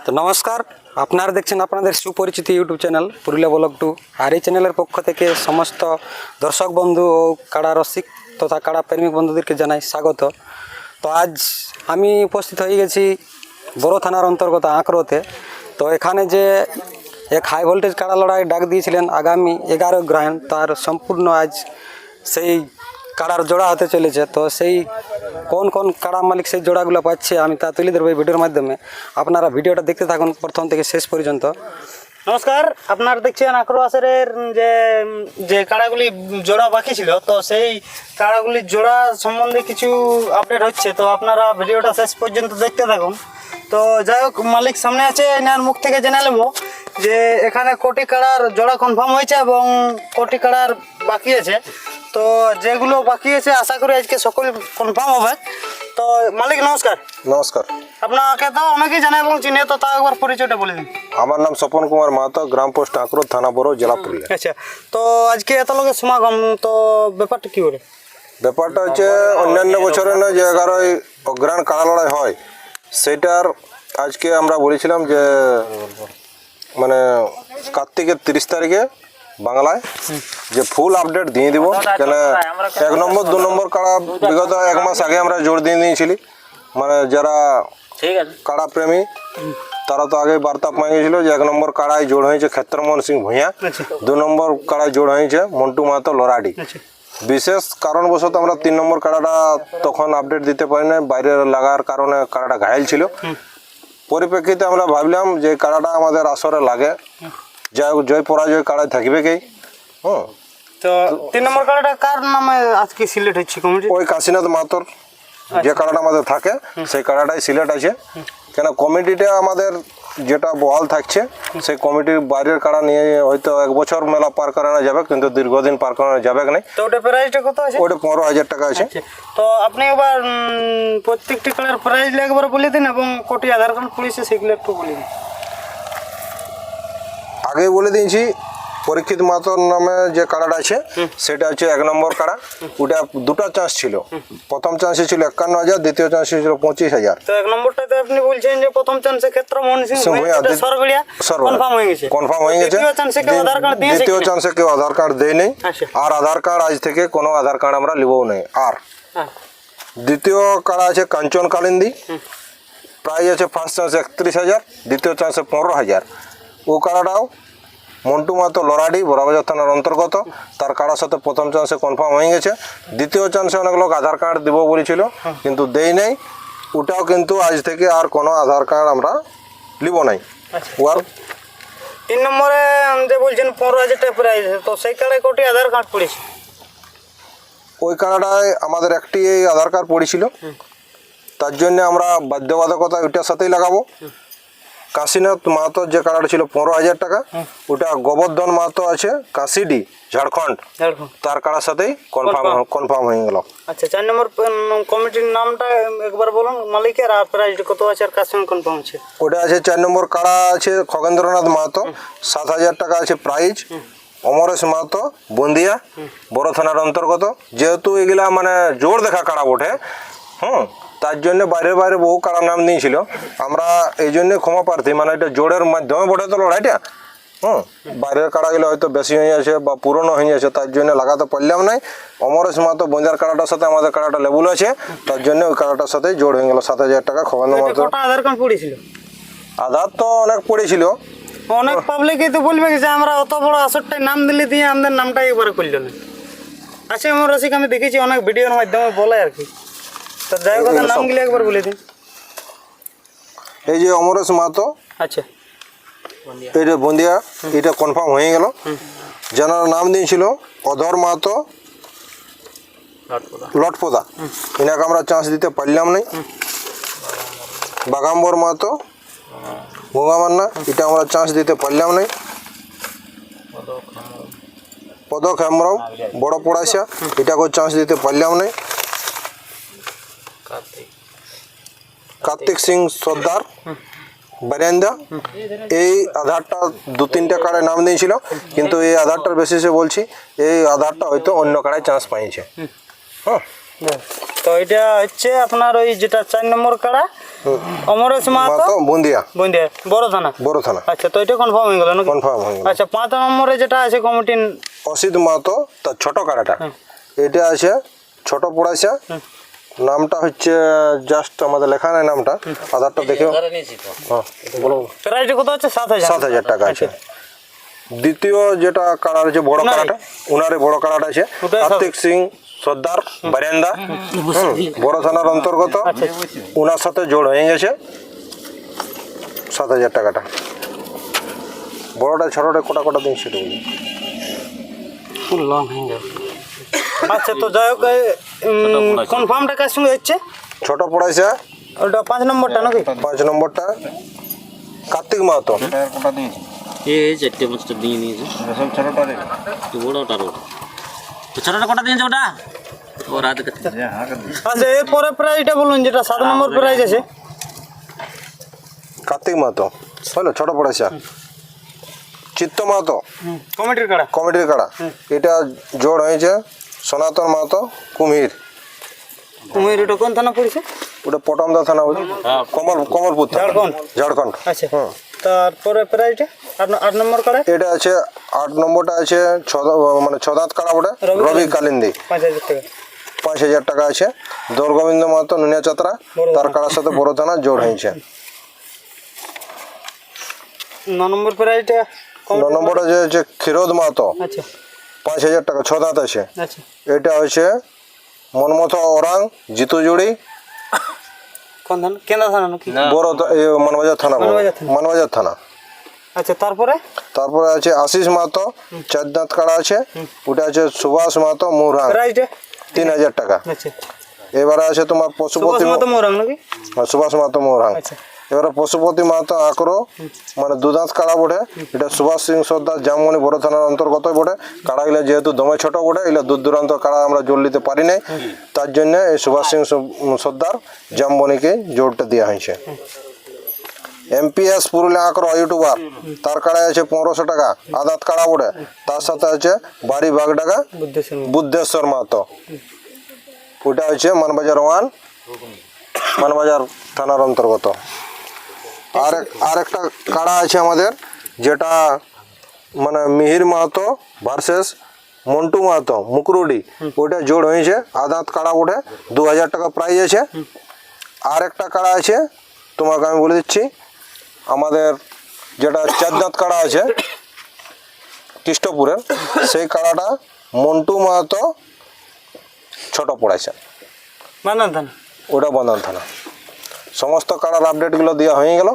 তো নমস্কার, আপনারা দেখছেন আপনাদের সুপরিচিত ইউটিউব চ্যানেল পুরুলিয়া ব্লগ 2। আর এই চ্যানেলের পক্ষ থেকে সমস্ত দর্শক বন্ধু ও কাড়া রসিক তথা কাড়া প্রেমিক বন্ধুদেরকে জানাই স্বাগত। তো আজ আমি উপস্থিত হয়ে গেছি বড় থানার অন্তর্গত আঁকড়োতে। তো এখানে যে এক হাই ভোল্টেজ কাড়া লড়াই ডাক দিয়েছিলেন আগামী 11 গ্রাউন্ড, তার সম্পূর্ণ আজ সেই কাড়ার জোড়া হতে চলেছে। তো সেই কোন কোন কাড়া মালিক সেই জোড়াগুলো পাচ্ছে আমি তা তুলে ধরবো এই ভিডিওর মাধ্যমে। আপনারা ভিডিওটা দেখতে থাকুন প্রথম থেকে শেষ পর্যন্ত। নমস্কার, আপনারা দেখছেন আক্রোয়াসের যে যে কাড়াগুলি জোড়া বাকি ছিল, তো সেই কাড়াগুলির জোড়া সম্বন্ধে কিছু আপডেট হচ্ছে। তো আপনারা ভিডিওটা শেষ পর্যন্ত দেখতে থাকুন। তো যাই হোক, মালিক সামনে আছে, এনার মুখ থেকে জেনে নেব যে এখানে কোটি কাড়ার জোড়া কনফার্ম হয়েছে এবং কোটি কাড়ার বাকি আছে। তো যেগুলো বাকি আছে আশা করি আজকে সকল কনফার্ম হবে। তো মালিক নমস্কার। নমস্কার, আপনাকে তো অনেকেই জানে এবং চিনে, তো তাও একবার পরিচয়টা বলে দিন। আমার নাম স্বপন কুমার মাহাতো, গ্রাম পোস্ট আঁকড়ো, থানা বড়, জেলা পুরুলিয়া। আচ্ছা, তো আজকে এত লোকের সমাগম, তো ব্যাপারটা কি করে? ব্যাপারটা হচ্ছে অন্যান্য বছরে না যে 11ই অগ্রাণ কাড়া লড়াই হয়, সেটার আজকে আমরা বলেছিলাম যে মানে কার্তিকের 30 তারিখে বাংলায় যে ফুল আপডেট দিয়ে দিব। কেন 1 নম্বর 2 নম্বর কাড়া বিগত 1 মাস আগে আমরা জোর দিয়ে দিয়েছিলি, মানে যারা কাড়া প্রেমী তারা তো আগে বার্তা পেয়ে গেছিল যে 1 নম্বর কাড়ায় জোড় হয়েছে ক্ষেত্রমোহন সিং ভূঁইয়া, 2 নম্বর কাড়ায় জোড় হয়েছে মন্টু মাহাতো লরাডি। বিশেষ কারণবশত আমরা 3 নম্বর কাড়াটা তখন আপডেট দিতে পারি না, বাইরে লাগার কারণে কাড়াটা ঘায়েল ছিল। পরিপ্রেক্ষিতে আমরা ভাবলাম যে কাড়াটা আমাদের আসরে লাগে, জয় পরাজয় কাড়ায় থাকবে কি। তো 3 নম্বর কাড়াটা কার নামে আজকে সিলেক্ট হচ্ছে কমিটি? ওই কাশীনাথ মাহাতোর যে কাড়াটা আমাদের থাকে সেই কাড়াটাই সিলেক্ট আছে। কেন কমিটিটা আমাদের যেটা বহাল থাকছে, সেই কমিটির বাইরের কাড়া নিয়ে হয়তো 1 বছর মেলা পার করানো যাবে, কিন্তু দীর্ঘদিন পার করানো যাবে না। তো ওটা প্রাইসটা কত আছে? ওটা 15,000 টাকা আছে। তো আপনি এবার প্রত্যেকটি কাড়ার প্রাইস একবার বলে দিন এবং কোটি আধার কার্ড পুলিশে সেগুলো একটু বলে দিন। আগে বলে দিয়েছি, পরীক্ষিত মাহাতোর নামে যে কাড়াটা আছে সেটা হচ্ছে 1 নম্বর কাড়া। ওটা দুটো চান্স ছিল, প্রথম চান্সে ছিল 51,000, দ্বিতীয় চান্সে ছিল 25,000। তো 1 নম্বরটাতে আপনি বলছেন যে প্রথম চান্সে ক্ষেত্রমোহন সিং ভূঁইয়া সরগড়িয়া কনফার্ম হয়ে গেছে। দ্বিতীয় চান্সে কেউ আধার কার্ড দিয়েছে? দ্বিতীয় চান্সে কেউ আধার কার্ড দেয় নেই। আর আধার কার্ড আজ থেকে কোনো আধার কার্ড আমরা লিবও নেই। আর দ্বিতীয় কাড়া আছে কাঞ্চন কালিন্দি, প্রাইস আছে ফার্স্ট চান্সে 31,000, দ্বিতীয় চান্সে 15,000। ও কাড়াটাও মন্টু মাহাতো লরাডি, বড়বাজার থানার অন্তর্গত, তার কাড়ার সাথে প্রথম চান্সে কনফার্ম হয়ে গেছে। দ্বিতীয় চান্সে অনেক লোক আধার কার্ড দিব বলেছিল, কিন্তু দেই নাই। ওটাও কিন্তু আজ থেকে আর কোনো আধার কার্ড আমরা লিব নাই। ওর 3 নম্বরে যে বলছেন 15,000 টাকা প্রাইস, তো সেই কাড়ায় কোটি আধার কার্ড পড়েছে? ওই কাড়াটায় আমাদের একটি আধার কার্ড পড়েছিল, তার জন্য আমরা বাধ্যবাধকতা ওইটার সাথেই লাগাবো। কাশীনাথ মাহাতোর যে কাড়াটা ছিল 15,000 টাকা, ওটা গোবর্ধন মাহাতো আছে কাশিডি ঝাড়খণ্ড, তার কাড়ার সাথেই কনফার্ম হয়ে গেল। আচ্ছা, 4 নম্বর কমিটির নামটা একবার বলুন মালিকের, আর প্রাইসটা কত আছে আর কার সঙ্গে কনফার্ম আছে? ওটা আছে 4 নম্বর কাড়া আছে খগেন্দ্রনাথ মাহাতো, 7,000 টাকা আছে প্রাইজ। অমরেশ মাহাতো বন্দিয়া, বড় থানার অন্তর্গত। যেহেতু এগুলা মানে জোর দেখা কাড়া ওঠে, তার জন্য বাইরে বাইরে বহু কাড়া নাম নিয়েছিল। আমরা এই জন্যে ক্ষমা প্রার্থী, মানে এটা জোরের মাধ্যমে বটে তো লড়াইটা। বাইরের কাড়াগুলো হয়তো বেশি হয়ে আছে বা পুরনো হয়ে আছে, তার জন্য লাগাতে পারলাম নাই। অমরেশ মাহাতো বন্দিয়ার কাড়াটার সাথে আমাদের কাড়াটা লেবুল আছে, তার জন্য ওই কাড়াটার সাথে জোর হয়ে গেল 7,000 টাকা। খগেন্দ্র মাহাতো আধার কার্ড পড়েছিল? আধার তো অনেক পড়েছিল। অনেক পাবলিকই তো বলবে যে আমরা অত বড় আসরটাই নাম দিলে দিয়ে আমাদের নামটা একবারে করল না। আচ্ছা, আমার রসিক আমি দেখেছি অনেক ভিডিওর মাধ্যমে বলে আর কি। তো যাই হোক, নামগুলো একবার বলে দিন। এই যে অমরেশ মাহাতো, আচ্ছা, এটা বন্দিয়া, এটা কনফার্ম হয়ে গেল। যারা নাম দিয়েছিল অধর মাহাতো লটপদা, এনাকে আমরা চান্স দিতে পারলাম নাই। বাগাম্বর মাহাতো গঙ্গামান্না, এটা আমরা চান্স দিতে পারলাম নাই। পদক হেমব্রম বড় পড়াশা, এটাকেও চান্স দিতে পারলাম নাই। কার্তিক সিং সর্দার বারিন্দা, এই আধারটা 2-3টা কাড়ায় নাম দিয়েছিল, কিন্তু এই আধারটার বেসিসে বলছি এই আধারটা হয়তো অন্য কাড়ায় চান্স পাইছে। তো এটা হচ্ছে আপনার ওই যেটা 4 নম্বর কাড়া অমরেশ মাহাতো মাতো বুন্দিয়া বন্দিয়া বড় থানা। বড় থানা আচ্ছা, তো এটা কনফার্ম হয়ে গেল নাকি? কনফার্ম হয়ে গেল। আচ্ছা, 5 নম্বরে যেটা আছে কমিটি অসিত মাহাতো তার ছোট কাড়াটা এটা আছে ছোট পড়াইছে নামটা হচ্ছে জাস্ট আমাদের লেখা নাই নামটা আধারটা দেখেও হ্যাঁ বলো প্রাইস কত আছে? 7,000। 7,000 টাকা আছে। দ্বিতীয় যেটা কাড়া আছে বড় কাড়াটা ওনারে বড় কাড়াটা আছে ওটা কার্তিক সিং সর্দার বারিন্দা বড় থানার অন্তর্গত ওনার সাথে জোড় হয়ে গেছে 7,000 টাকাটা। বড়টা ছোটটা কোটা কোটা দিন সেটা বলি। ফুল লং হয়ে গেল। আচ্ছা, তো যাই হোক কনফার্মটা কার সঙ্গে হচ্ছে? ছোট পড়াইছে ওটা 5 নম্বরটা নাকি? 5 নম্বরটা কার্তিক মাহাতো এই 4-5টা দিয়ে নিয়েছে তো বড়টার ওটা তো ছোটটা কটা দিয়েছে ওটা ও রাত আচ্ছা, এরপরে প্রাইসটা বলুন যেটা 7 নম্বর প্রাইস আছে। কার্তিক মাহাতো হলো ছোট পড়াইছে চিত্ত মাহাতো কমিটির কাড়া। কমিটির কাড়া এটা জোড় হয়েছে সনাতন মাহাতো কুমির কুমির ওটা কোন থানা পড়েছে? ওটা পটমদা থানা কমলপুর থানা, ঝাড়খণ্ড। ঝাড়খণ্ড। আচ্ছা, তারপরে প্রাইসটা 8 নম্বর কাড়া এটা আছে 8 নম্বরটা আছে মানে ছদাঁত কাড়া বটে রবি কালিন্দি 5,000 টাকা। 5,000 টাকা আছে। দৌরগোবিন্দ মাহাতো নুনিয়া চাত্রা তার কাড়ার সাথে বড় থানা জোড় হয়েছে। 9 নম্বর প্রাইসটা 9 নম্বরটা যে হচ্ছে ক্ষীরোদ মাহাতো আচ্ছা 5,000 টাকা ছদাঁত আছে। আচ্ছা, এটা হচ্ছে মনমথা ওরাং জিতু জুড়ি কোন থানা? কেন্দ্র থানা নাকি? বড় মানবাজার থানা মানবাজার থানা। মানবাজার থানা। আচ্ছা, তারপরে তারপরে আছে আশিস মাহাতো চাঁদনাথ কাড়া আছে ওটা আছে সুভাষ মাহাতো মুরাং প্রাইসটা 3,000 টাকা। আচ্ছা, এবারে আছে তোমার সুভাষ পশুপতি মাহাতো মোরাং নাকি? সুভাষ মাহাতো মুরাং। আচ্ছা, এবারে পশুপতি মাহাতো আঁকড়ো মানে দুদাঁত কাড়া বটে এটা সুভাষ সিং সর্দার জামমণি বড় থানার অন্তর্গত বটে। কাড়াগুলো যেহেতু দমে ছোট বটে এগুলো দূর দূরান্ত কাড়া আমরা জোর নিতে পারি নাই তার জন্য এই সুভাষ সিং সর্দার জামমণিকে জোরটা দেওয়া হয়েছে। এমপিএস পুরুলিয়া আঁকড়ো ইউটিউবার তার কাড়ায় আছে 1,500 টাকা আদাত কাড়া বটে তার সাথে আছে বাড়ি বাগডাকা বুদ্ধেশ্বর। বুদ্ধেশ্বর মাহাতো ওটা হচ্ছে মানবাজার 1 মানবাজার থানার অন্তর্গত। আর একটা কাড়া আছে আমাদের যেটা মানে মিহির মাহাতো ভার্সেস মন্টু মাহাতো মুকরুডি ওইটা জোড় হয়েছে আদাত কাড়া ওঠে 2,000 টাকা প্রাইজ আছে। আর একটা কাড়া আছে তোমাকে আমি বলে দিচ্ছি আমাদের যেটা চাঁদনাথ কাড়া আছে কৃষ্ণপুরের সেই কাড়াটা মন্টু মাহাতো ছোট পড়াইছে বানান থানা। ওটা বন্ধন থানা। সমস্ত কাড়ার আপডেটগুলো দেওয়া হয়ে গেল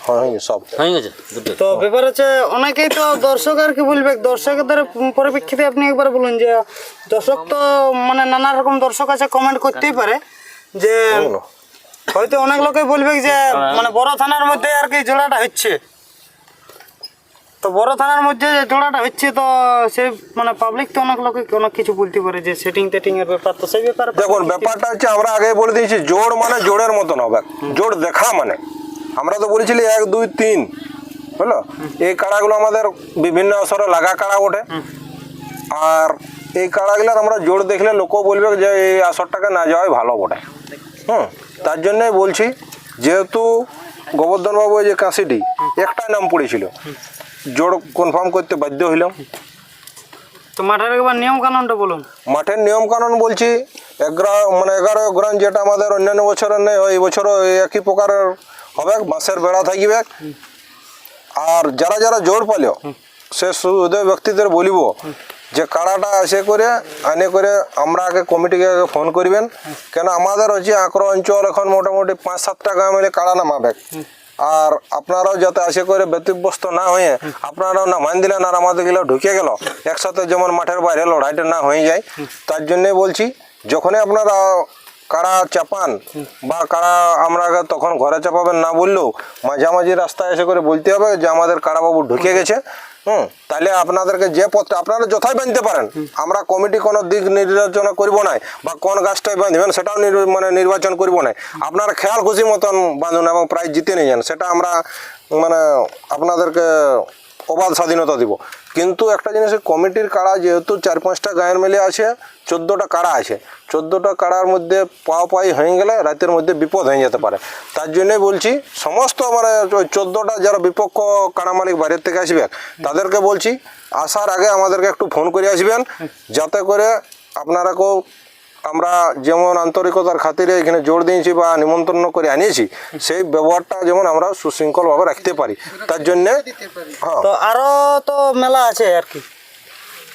হয়ে গেছে সব হয়ে গেছে দুটো তো ব্যাপার হচ্ছে অনেকেই তো দর্শক আর কি বলবে দর্শকদের পরিপ্রেক্ষিতে আপনি একবার বলুন যে দর্শক তো মানে নানা রকম দর্শক আছে কমেন্ট করতেই পারে যে হয়তো অনেক লোকে বলবে যে মানে বড় থানার মধ্যে আর কি জোড়াটা হচ্ছে তো বড় থানার মধ্যে জোড়াটা হচ্ছে তো সে মানে পাবলিক তো অনেক লোকে অনেক কিছু বলতে পারে যে সেটিং টেটিং এর ব্যাপার তো সেই ব্যাপারে দেখুন ব্যাপারটা হচ্ছে আমরা আগে বলে দিয়েছি জোড় মানে জোড়ের মতন হবে জোড় দেখা মানে আমরা তো বলেছিলি 1 2 3 বুঝলো এই কাড়াগুলো আমাদের বিভিন্ন আসরে লাগা কাড়া ওঠে আর এই কাড়াগুলোর আমরা জোড় দেখলে লোকও বলবে যে এই আসরটাকে না যাওয়াই ভালো বটে তার জন্যই বলছি যেহেতু গোবর্ধনবাবু এই যে কাশিটি একটাই নাম পড়েছিল জোড় কনফার্ম করতে বাধ্য হইলাম। তো মাঠের একবার নিয়ম কানুনটা বলুন। মাঠের নিয়ম কানুন বলছি 11 গ্রাম যেটা আমাদের অন্যান্য বছরের নেই এই বছরও একই প্রকারের হবে বাঁশের বেড়া থাকিবে আর যারা যারা জোর পালিও সে শুধু ব্যক্তিদের বলিব যে কাড়াটা এসে করে আনে করে আমরা আগে কমিটিকে আগে ফোন করবেন কেন আমাদের হচ্ছে আঁকড়ো অঞ্চল এখন মোটামুটি 5-7টা গ্রাম মিলে কাড়া নামাবে আর আপনারাও যাতে আসে করে ব্যতিব্যস্ত না হয়ে আপনারাও না মান দিলেন আর আমাদের গেলেও ঢুকে গেল একসাথে যেমন মাঠের বাইরে লড়াইটা না হয়ে যায় তার জন্যে বলছি যখনই আপনারা কাড়া চাপান বা কাড়া আমরা তখন ঘরে চাপাবেন না বললেও মাঝামাঝি রাস্তায় এসে করে বলতে হবে যে আমাদের কাড়াবাবু ঢুকে গেছে তাহলে আপনাদেরকে যে পথে আপনারা যথাই বাঁধতে পারেন আমরা কমিটি কোনো দিক নির্বাচন করব না বা কোন গাছটায় বাঁধবেন সেটাও মানে নির্বাচন করব না আপনারা খেয়াল খুশি মতন বাঁধুন এবং প্রাইজ জিতে নিয়ে যান সেটা আমরা মানে আপনাদেরকে অবাধ স্বাধীনতা দিব। কিন্তু একটা জিনিস, কমিটির কাড়া যেহেতু 4-5টা গায়ের মেলে আছে, 14টা কাড়া আছে, 14টা কাড়ার মধ্যে পাই হয়ে গেলে রাতের মধ্যে বিপদ হয়ে যেতে পারে। তার জন্যই বলছি সমস্ত মানে ওই 14টা যারা বিপক্ষ কাড়া মালিক বাইরের থেকে আসবে তাদেরকে বলছি আসার আগে আমাদেরকে একটু ফোন করে আসবেন, যাতে করে আপনারাকেও আমরা যেমন আন্তরিকতার খাতিরে এখানে জোর দিয়েছি বা নিমন্ত্রণ করে আনিয়েছি, সেই ব্যবহারটা যেমন আমরা সুশৃঙ্খলভাবে রাখতে পারি, তার জন্যে হ্যাঁ। তো আরো তো মেলা আছে আর কি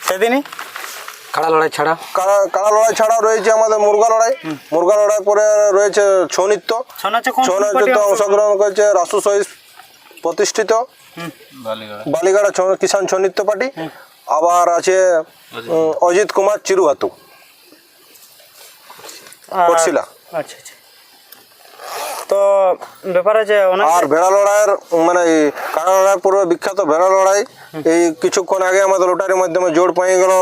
সেদিনই। কাড়া লড়াই ছাড়া কাড়া লড়াই ছাড়া রয়েছে আমাদের মুরগা লড়াই। মুরগা লড়াই পরে রয়েছে ছৌ নৃত্য। ছৌ নৃত্যতে অংশগ্রহণ করেছে রাসু সহিত প্রতিষ্ঠিত বালিগাড়া কিষাণ ছৌ নৃত্য পার্টি। আবার আছে অজিত কুমার চিরুহাতু করছিলা। আচ্ছা আচ্ছা। তো ব্যাপার আছে অনেক। আর ভেড়া লড়াইয়ের মানে এই কাড়া লড়াই পূর্বে বিখ্যাত ভেড়া লড়াই এই কিছুক্ষণ আগে আমাদের লটারির মাধ্যমে জোড় পেয়ে গেল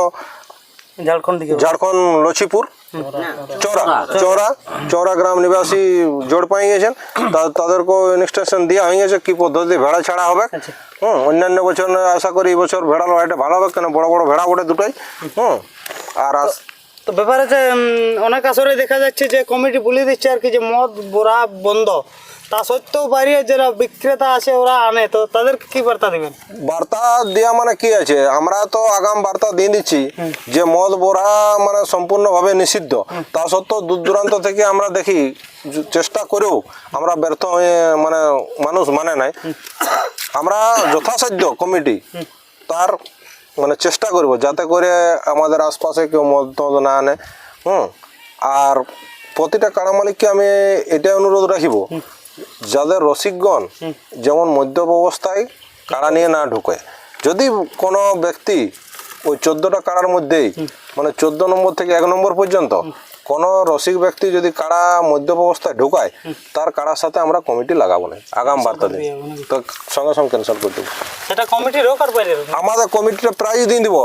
ঝাড়খণ্ড লছিপুর চৌরা গ্রাম নিবাসী জোড় পেয়ে গেছেন। তাদেরকে ইনস্ট্রাকশন দেওয়া হয়ে গেছে কি পদ্ধতি ভেড়া ছাড়া হবে। অন্যান্য বছর আশা করি এই বছর ভেড়া লড়াইটা ভালো হবে, কেন বড় বড় ভেড়া ওঠে দুটোই। আর তো ব্যাপার আছে অনেক আসরে দেখা যাচ্ছে যে কমিটি বলে দিচ্ছে আর কি যে মদ বোরা বন্ধ, তা সত্ত্বেও বাইরে যারা বিক্রেতা আছে ওরা আনে, তো তাদেরকে কি বার্তা দিবেন? বার্তা দেওয়া মানে কি আছে, আমরা তো আগাম বার্তা দিয়ে দিচ্ছি যে মদ বোরা মানে সম্পূর্ণভাবে নিষিদ্ধ। তা সত্ত্বেও দূর দূরান্ত থেকে আমরা দেখি চেষ্টা করেও আমরা ব্যর্থ হয়ে মানে মানুষ মানে নাই। আমরা যথাসাধ্য কমিটি তার মানে চেষ্টা করব যাতে করে আমাদের আশপাশে কেউ মদ টদ না আনে। আর প্রতিটা কাড়া মালিককে আমি এটাই অনুরোধ রাখিব, যাদের রসিকগণ যেমন মদ্যপ অবস্থায় কাড়া নিয়ে না ঢুকে। যদি কোনো ব্যক্তি ওই 14টা কাড়ার মধ্যেই মানে 14 নম্বর থেকে 1 নম্বর পর্যন্ত কোনো রসিক ব্যক্তি যদি কাড়া মদ্যপ অবস্থায় ঢুকায়, তার কাড়ার সাথে আমরা কমিটি লাগাবো না, আগাম বার্তা দিই, তো সঙ্গে সঙ্গে ক্যান্সেল করে দেবো। সেটা কমিটির হোক আর বাইরের হোক, আমাদের কমিটিটা প্রাইজ দিয়ে দিব।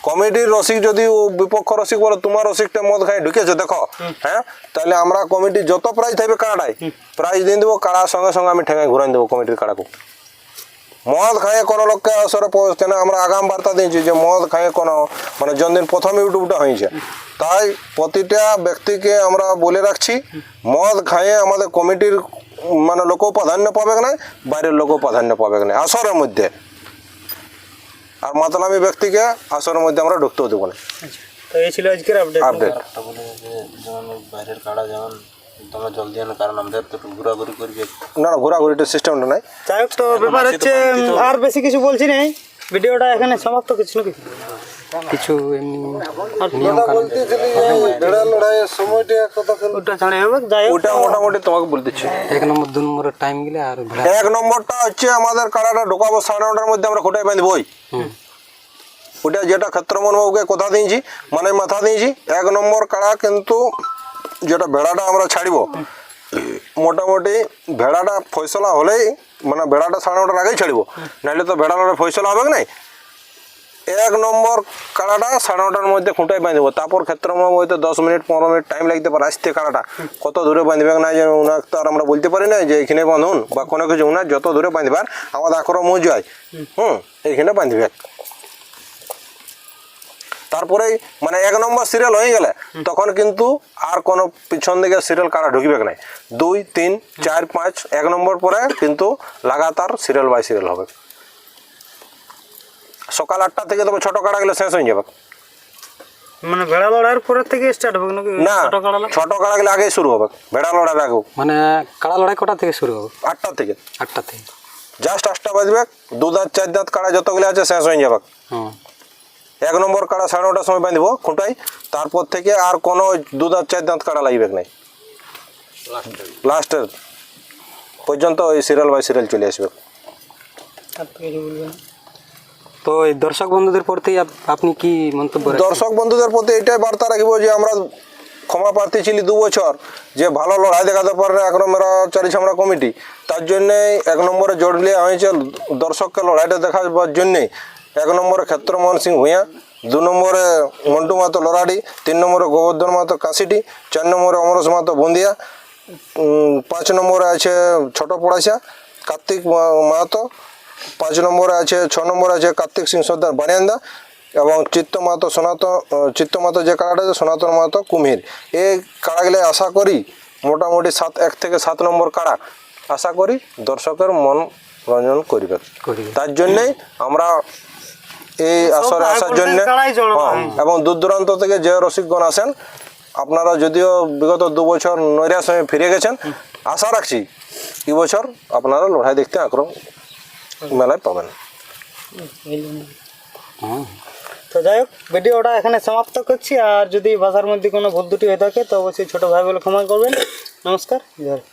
কমিটির রসিক যদি বিপক্ষ রসিক বলে তোমার রসিকটা মদ খাই ঢুকেছে দেখো, হ্যাঁ, তাহলে আমরা কমিটির যত প্রাইজ থাকবে কাড়াটাই প্রাইজ দিয়ে দেবো। কাড়ার সঙ্গে সঙ্গে আমি ঠেঙায় ঘুরাই দেবো কমিটির কাড়াকে। মদ খাইয়ে কোনো লোককে আসরে কেন আমরা আগাম বার্তা দিয়েছি যে মদ খাইয়ে কোনো মানে জন্মদিন প্রথম ইউটিউবটা হয়েছে, তাই প্রতিটা ব্যক্তিকে আমরা বলে রাখছি মদ খাইয়ে আমাদের কমিটির মানে লোকও প্রাধান্য পাবে না, বাইরের লোকও প্রাধান্য পাবে না আসরের মধ্যে। আর মাতলামি ব্যক্তিকে আসরের মধ্যে আমরা ঢুকতেও দেবো না। তো এই ছিল আজকের আপডেট। যেমন বাইরের কাড়া যেমন তোমরা জলদি আনো, কারণ আমাদের তো ঘোরাঘুরি করবে না, ঘোরাঘুরিটা সিস্টেমটা নাই। যাই হোক, তো ব্যাপার হচ্ছে আর বেশি কিছু বলছি না, ভিডিওটা এখানে সমাপ্ত কিছু নাকি কিছু এমনি নিয়ম কানুন ওটা ছাড়ে হবে। যাই হোক, ওটা মোটামুটি তোমাকে বলে দিচ্ছি। 1 নম্বর 2 নম্বরের টাইম গেলে আর ভেড়া 1 নম্বরটা হচ্ছে আমাদের কাড়াটা ঢোকাবো 9:30টার মধ্যে আমরা খোটায় বাঁধবই। ওটা যেটা ক্ষেত্রমোহন বাবুকে কথা দিয়েছি মানে মাথা দিয়েছি। 1 নম্বর কাড়া কিন্তু যেটা ভেড়াটা আমরা ছাড়ব মোটামুটি ভেড়াটা ফয়সলা হলেই মানে ভেড়াটা 9:30টার আগেই ছাড়ব, নাহলে তো ভেড়াটা ফয়সলা হবে না। 1 নম্বর কাড়াটা 9:30টার মধ্যে খুঁটায় বাঁধব। তারপর ক্ষেত্রমোহন হয়তো 10 মিনিট 15 মিনিট টাইম লাগতে পারে আসতে। কাড়াটা কত দূরে বাঁধবে না যে ওনাকে তো আর আমরা বলতে পারি না যে এখানে বাঁধুন বা কোনো কিছু, ওনার যত দূরে বাঁধবার আমাদের আক্রমণ যায় এইখানে বাঁধবে। তারপরেই মানে 1 নম্বর সিরিয়াল হয়ে গেলে তখন কিন্তু আর কোনো পিছন দিকে সিরিয়াল কারা ঢুকবে না। 2, 3, 4, 5 1 নম্বর পরে কিন্তু লাগাতার সিরিয়াল বাই সিরিয়াল হবে। সকাল 8টা থেকে তবে ছোট কাড়া গেলে শেষ হয়ে যাবে। মানে ভেড়া লড়াইয়ের পরের থেকে স্টার্ট হবে নাকি? না, ছোট কাড়া গেলে আগেই শুরু হবে, ভেড়া লড়ার আগে। মানে কাড়া লড়াই কটা থেকে শুরু হবে? 8টা থেকে। 8টা থেকে জাস্ট 8টা বাজবে। 2 দাঁত 4 দাঁত কাড়া যতগুলো আছে শেষ হয়ে যাবে। 1 নম্বর কাড়া 9:30টার সময় বাঁধব খুঁটাই। তারপর থেকে আর কোনো 2 দাঁত 4 দাঁত কাড়া লাগবে না, লাস্টের পর্যন্ত ওই সিরিয়াল বাই সিরিয়াল চলে আসবে। তো এই দর্শক বন্ধুদের প্রতি আপনি কি মন্তব্য রাখছেন? দর্শক বন্ধুদের প্রতি এটাই বার্তা রাখবো যে আমরা ক্ষমা প্রার্থী ছিলি 2 বছর যে ভালো লড়াই দেখাতে পারে 1 নম্বর চারিছামড়া কমিটি, তার জন্যে 1 নম্বরে জোর দেওয়া হয়েছে দর্শককে লড়াইটা দেখাবার জন্যে। 1 নম্বরে ক্ষেত্রমোহন সিং ভূঁইয়া, 2 নম্বরে মন্টু মাহাতো লরাডি, 3 নম্বরে গোবর্ধন মাহাতো কাশিটি, 4 নম্বরে অমরেশ মাহাতো বন্দিয়া, 5 নম্বরে আছে ছোট পড়াশা কার্তিক মাহাতো, 5 নম্বরে আছে, 6 নম্বরে আছে কার্তিক সিং সর্দার বানিয়ান্দা এবং চিত্ত মাতো যে কাড়াটা আছে সনাতন মাতো কুমির। এই কাড়াগুলো আশা করি মোটামুটি 1 থেকে 7 নম্বর কাড়া আশা করি দর্শকের মন রঞ্জন করবে। তার জন্যেই আমরা এই আসরে আসার জন্য এবং দূর দূরান্ত থেকে যে রসিকগণ আসেন, আপনারা যদিও বিগত 2 বছর নৈরাশ হয়ে ফিরে গেছেন, আশা রাখছি এবছর আপনারা লড়াই দেখতে আগ্রহ মেলায় পাবেন। তো যাই হোক, ভিডিওটা এখানে সমাপ্ত করছি। আর যদি ভাষার মধ্যে কোনো ভুল ত্রুটি হয়ে থাকে তো অবশ্যই ছোটো ভাই বলে ক্ষমা করবেন। নমস্কার, জয়।